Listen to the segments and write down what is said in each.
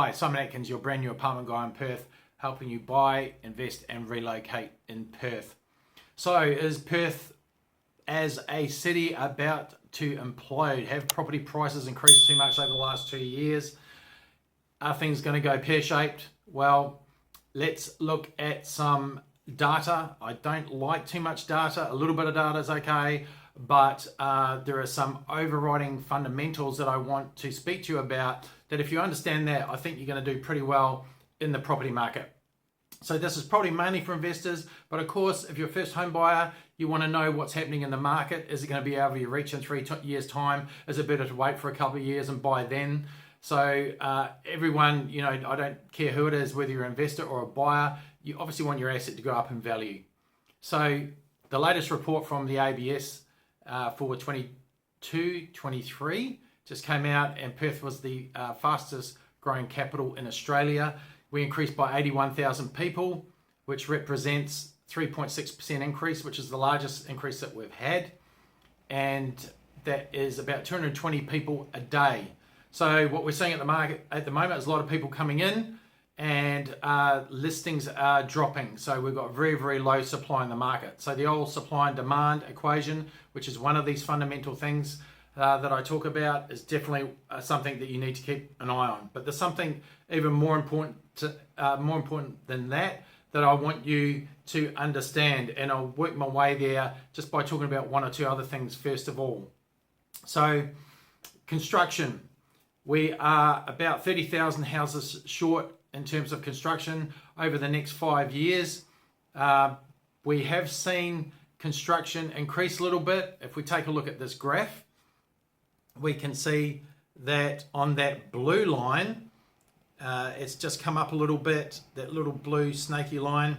Hi, Simon Atkins, your brand new apartment guy in Perth, helping you buy, invest and relocate in Perth. So is Perth as a city about to implode? Have property prices increased too much over the last 2 years? Are things going to go pear-shaped? Well, let's look at some data. I don't like too much data. A little bit of data is okay, but there are some overriding fundamentals that I want to speak to you about, that if you understand that, I think you're going to do pretty well in the property market. So this is probably mainly for investors, but of course, if you're a first home buyer, you want to know what's happening in the market. Is it going to be out of your reach in 3 years' time? Is it better to wait for a couple of years and buy then? So everyone, I don't care who it is, whether you're an investor or a buyer, you obviously want your asset to go up in value. So the latest report from the ABS for 22-23 just came out, and Perth was the fastest growing capital in Australia. We increased by 81,000 people, which represents 3.6% increase, which is the largest increase that we've had. And that is about 220 people a day. So what we're seeing at the market at the moment is a lot of people coming in, and listings are dropping. So we've got very, very low supply in the market. So the old supply and demand equation, which is one of these fundamental things that I talk about, is definitely something that you need to keep an eye on. But there's something even more important than that I want you to understand, and I'll work my way there just by talking about one or two other things first of all. So construction, we are about 30,000 houses short in terms of construction over the next 5 years. We have seen construction increase a little bit. If we take a look at this graph, we can see that on that blue line, it's just come up a little bit, that little blue snaky line.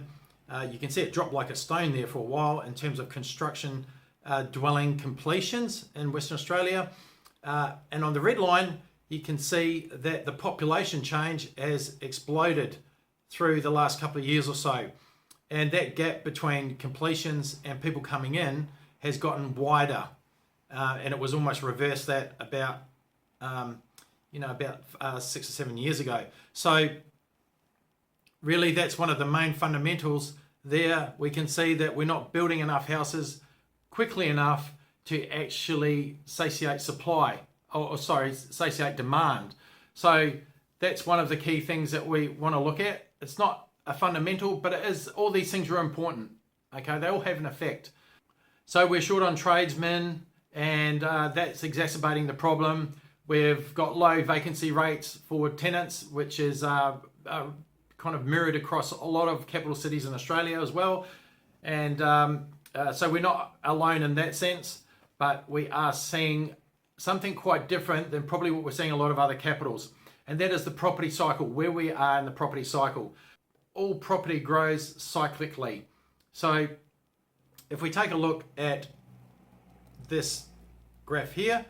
You can see it dropped like a stone there for a while in terms of construction dwelling completions in Western Australia. And on the red line, you can see that the population change has exploded through the last couple of years or so. And that gap between completions and people coming in has gotten wider. And it was almost reversed that about 6 or 7 years ago. So really that's one of the main fundamentals there. We can see that we're not building enough houses quickly enough to actually satiate supply, satiate demand. So that's one of the key things that we want to look at. It's not a fundamental, but it is. All these things are important. Okay, they all have an effect. So we're short on tradesmen, and that's exacerbating the problem. We've got low vacancy rates for tenants, which is kind of mirrored across a lot of capital cities in Australia as well. And so we're not alone in that sense, but we are seeing something quite different than probably what we're seeing in a lot of other capitals. And that is the property cycle, where we are in the property cycle. All property grows cyclically. So if we take a look at this graph here,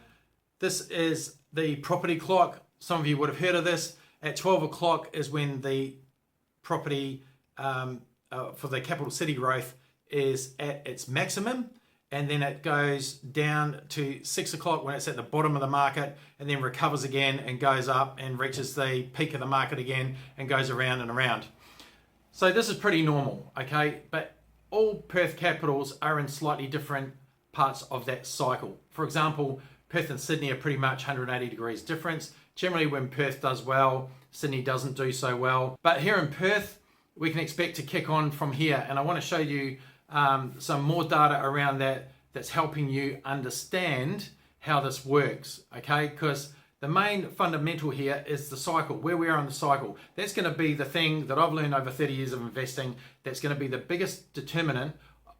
this is the property clock. Some of you would have heard of this. At 12 o'clock is when the property for the capital city growth is at its maximum, and then it goes down to 6 o'clock when it's at the bottom of the market, and then recovers again and goes up and reaches the peak of the market again and goes around and around. So this is pretty normal, okay? But all Perth capitals are in slightly different parts of that cycle. For example, Perth and Sydney are pretty much 180 degrees difference. Generally, when Perth does well, Sydney doesn't do so well. But here in Perth, we can expect to kick on from here. And I want to show you some more data around that that's helping you understand how this works, okay? Because the main fundamental here is the cycle, where we are in the cycle. That's going to be the thing that I've learned over 30 years of investing. That's going to be the biggest determinant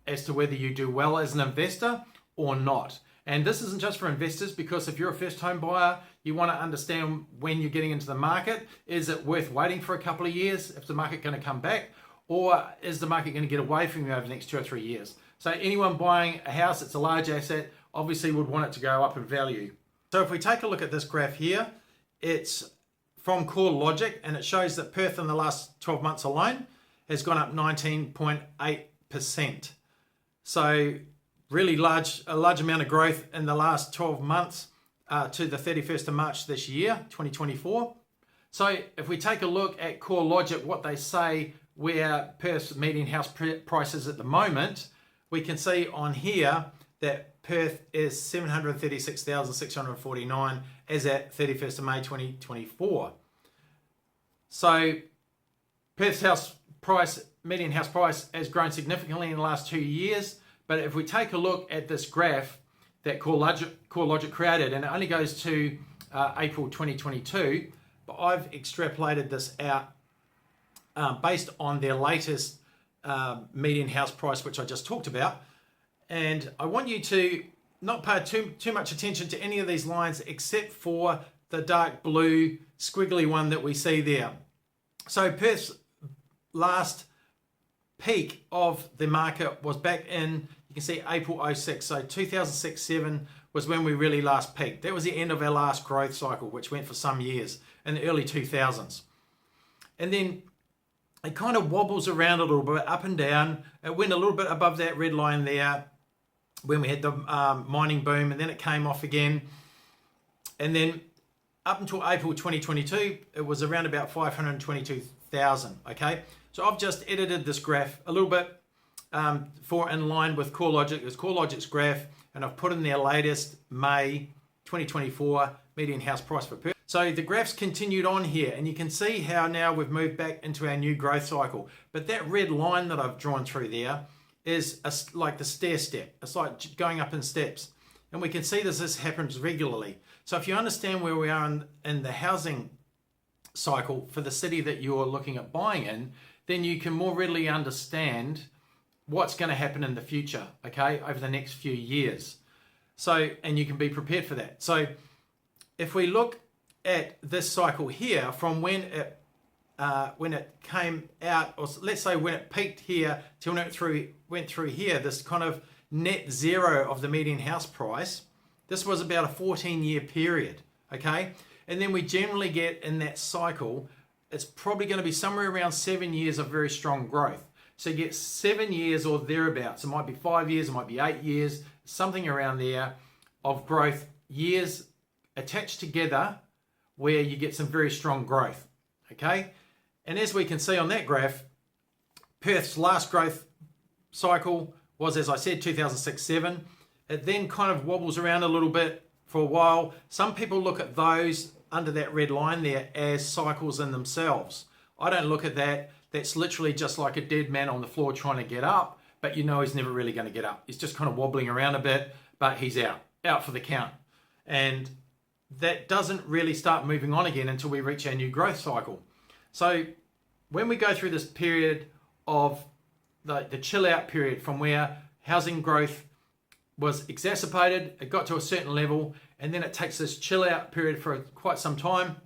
as to whether you do well as an investor or not. And this isn't just for investors, because if you're a first home buyer, you want to understand when you're getting into the market. Is it worth waiting for a couple of years? If the market going to come back? Or is the market going to get away from you over the next 2 or 3 years? So anyone buying a house, it's a large asset, obviously would want it to go up in value. So if we take a look at this graph here, it's from Core Logic, and it shows that Perth in the last 12 months alone has gone up 19.8%. So really a large amount of growth in the last 12 months to the 31st of March this year, 2024. So if we take a look at CoreLogic, what they say where Perth's median house price is at the moment, we can see on here that Perth is 736,649 as at 31st of May 2024. So Perth's house price, median house price, has grown significantly in the last 2 years. But if we take a look at this graph that CoreLogic created, and it only goes to April 2022, but I've extrapolated this out based on their latest median house price, which I just talked about. And I want you to not pay too much attention to any of these lines except for the dark blue squiggly one that we see there. So Perth's last peak of the market was back in, you can see April 06. So 2006-07 was when we really last peaked. That was the end of our last growth cycle, which went for some years in the early 2000s. And then it kind of wobbles around a little bit, up and down. It went a little bit above that red line there when we had the mining boom, and then it came off again. And then up until April 2022, it was around about 522,000, okay? So I've just edited this graph a little bit for in line with CoreLogic. It's CoreLogic's graph, and I've put in their latest May 2024 median house price for Perth. So the graph's continued on here, and you can see how now we've moved back into our new growth cycle. But that red line that I've drawn through there is like the stair step. It's like going up in steps. And we can see this happens regularly. So if you understand where we are in the housing cycle for the city that you're looking at buying in, then you can more readily understand what's going to happen in the future, okay, over the next few years. So, and you can be prepared for that. So if we look at this cycle here from when it came out, or let's say when it peaked here till it went through here, this kind of net zero of the median house price, this was about a 14-year period, okay? And then we generally get in that cycle, it's probably going to be somewhere around 7 years of very strong growth. So you get 7 years or thereabouts. It might be 5 years, it might be 8 years, something around there of growth, years attached together where you get some very strong growth, okay? And as we can see on that graph, Perth's last growth cycle was, as I said, 2006-07. It then kind of wobbles around a little bit for a while. Some people look at those under that red line there as cycles in themselves. I don't look at that. That's literally just like a dead man on the floor trying to get up, but you know he's never really going to get up. He's just kind of wobbling around a bit, but he's out for the count. And that doesn't really start moving on again until we reach our new growth cycle. So when we go through this period of the chill out period from where housing growth was exacerbated, it got to a certain level, and then it takes this chill out period for quite some time.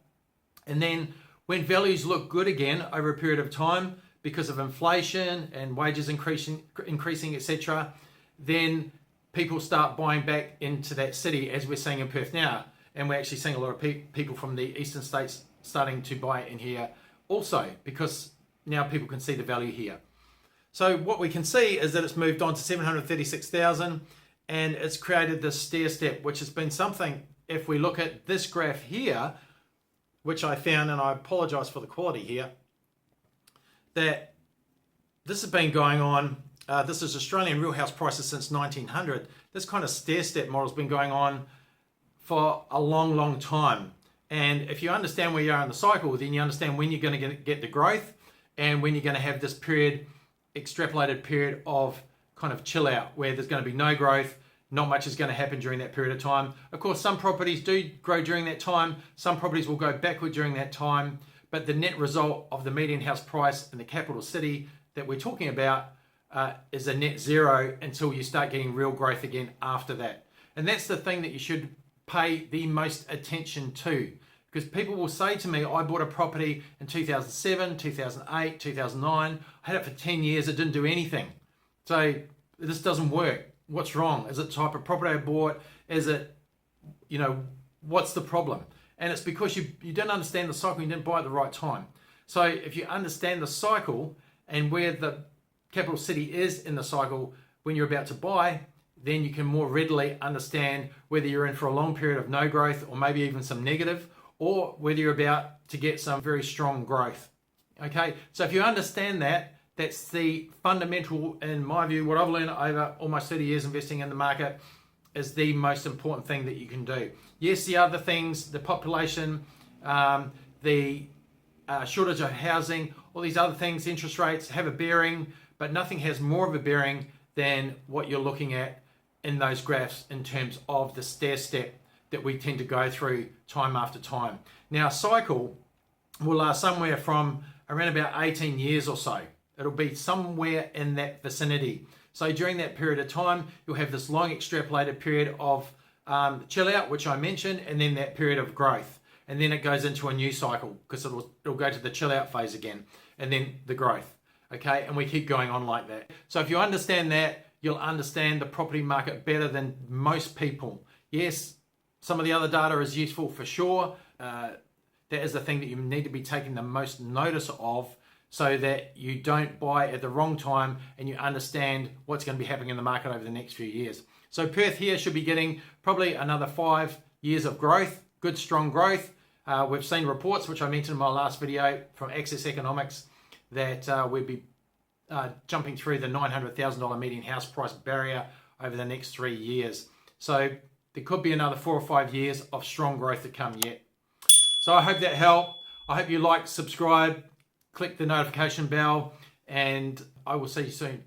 And then when values look good again over a period of time because of inflation and wages increasing, etc., then people start buying back into that city, as we're seeing in Perth now. And we're actually seeing a lot of people from the eastern states starting to buy in here also, because now people can see the value here. So what we can see is that it's moved on to 736,000, and it's created this stair step, which has been something, if we look at this graph here, which I found, and I apologize for the quality here, that this has been going on. This is Australian real house prices since 1900. This kind of stair step model has been going on for a long, long time. And if you understand where you are in the cycle, then you understand when you're going to get the growth and when you're going to have this period, extrapolated period of kind of chill out, where there's going to be no growth, not much is going to happen during that period of time. Of course, some properties do grow during that time. Some properties will go backward during that time. But the net result of the median house price in the capital city that we're talking about is a net zero until you start getting real growth again after that. And that's the thing that you should pay the most attention to, because people will say to me, I bought a property in 2007, 2008, 2009, I had it for 10 years, it didn't do anything. So this doesn't work. What's wrong? Is it the type of property I bought? Is it, what's the problem? And it's because you didn't understand the cycle, you didn't buy at the right time. So if you understand the cycle and where the capital city is in the cycle when you're about to buy, then you can more readily understand whether you're in for a long period of no growth or maybe even some negative, or whether you're about to get some very strong growth. Okay, so if you understand that, that's the fundamental, in my view, what I've learned over almost 30 years investing in the market, is the most important thing that you can do. Yes, the other things, the population, the shortage of housing, all these other things, interest rates have a bearing, but nothing has more of a bearing than what you're looking at in those graphs in terms of the stair step that we tend to go through time after time. Now, a cycle will last somewhere from around about 18 years or so. It'll be somewhere in that vicinity. So during that period of time, you'll have this long extrapolated period of chill out, which I mentioned, and then that period of growth. And then it goes into a new cycle because it'll go to the chill out phase again, and then the growth. Okay, and we keep going on like that. So if you understand that, you'll understand the property market better than most people. Yes, some of the other data is useful for sure. That is the thing that you need to be taking the most notice of, so that you don't buy at the wrong time and you understand what's going to be happening in the market over the next few years. So Perth here should be getting probably another 5 years of growth, good strong growth. We've seen reports, which I mentioned in my last video, from Access Economics, that we'd be jumping through the $900,000 median house price barrier over the next 3 years. So there could be another 4 or 5 years of strong growth to come yet. So I hope that helped. I hope you like, subscribe, click the notification bell, and I will see you soon.